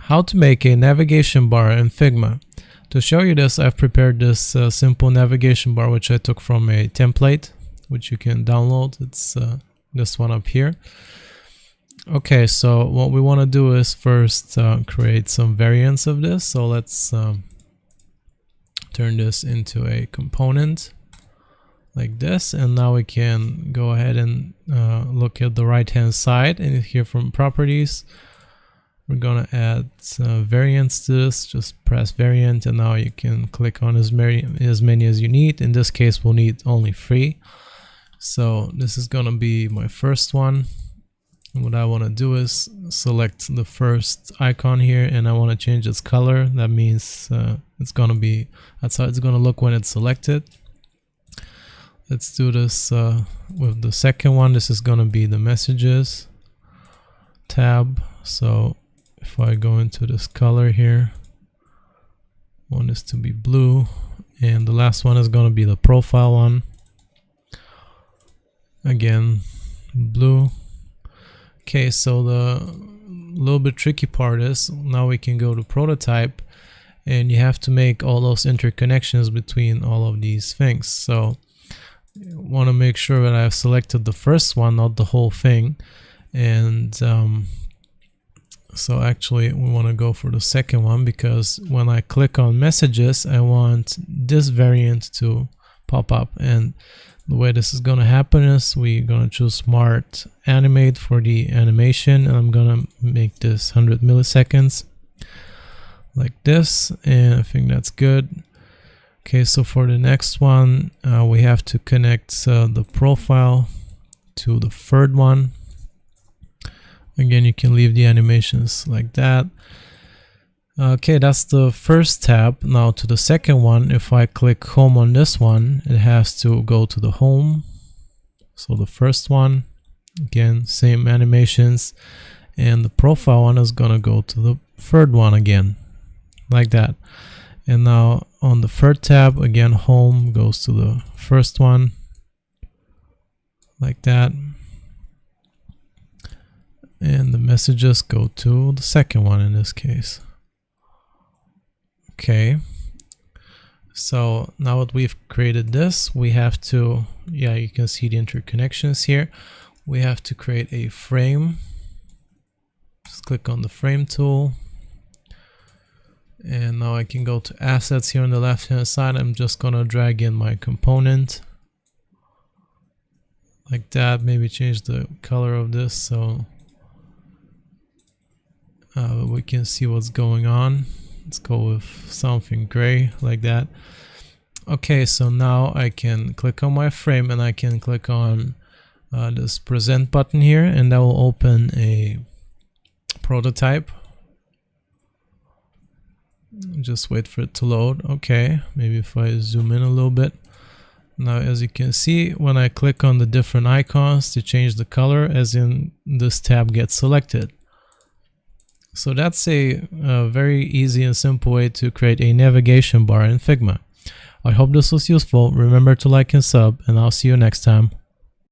How to make a navigation bar in Figma. To show you this, I've prepared this simple navigation bar which I took from a template which you can download. It's this one up here. Okay, so what we want to do is first create some variants of this. So let's turn this into a component like this, and now we can go ahead and look at the right hand side, and here from properties we're gonna add variants to this. Just press variant, and now you can click on as many as you need. In this case we'll need only 3. So this is gonna be my first one. And what I want to do is select the first icon here, and I want to change its color. That means that's how it's gonna look when it's selected. Let's do this with the second one. This is gonna be the messages tab. So if I go into this color here, I want this to be blue, and the last one is gonna be the profile one. Again, blue. Okay, so the little bit tricky part is now we can go to prototype, and you have to make all those interconnections between all of these things. So you want to make sure that I've selected the first one, not the whole thing. And so actually we want to go for the second one, because when I click on messages, I want this variant to pop up. And the way this is going to happen is we're going to choose Smart Animate for the animation, and I'm going to make this 100 milliseconds like this, and I think that's good. Okay, so for the next one, we have to connect the profile to the third one. Again, you can leave the animations like that. Okay, that's the first tab. Now to the second one, if I click home on this one, it has to go to the home. So the first one, again, same animations, and the profile one is gonna go to the third one again, like that. And now on the third tab, again, home goes to the first one, like that. And the messages go to the second one in this case. Okay, so now that we've created this, we have to, you can see the interconnections here. We have to create a frame. Just click on the frame tool. And now I can go to assets here on the left hand side. I'm just gonna drag in my component like that. Maybe change the color of this so we can see what's going on. Let's go with something gray like that. Okay, so now I can click on my frame, and I can click on this present button here, and that will open a prototype. Just wait for it to load. Okay, maybe if I zoom in a little bit. Now, as you can see, when I click on the different icons to change the color, as in this tab gets selected. So that's a very easy and simple way to create a navigation bar in Figma. I hope this was useful. Remember to like and sub, and I'll see you next time.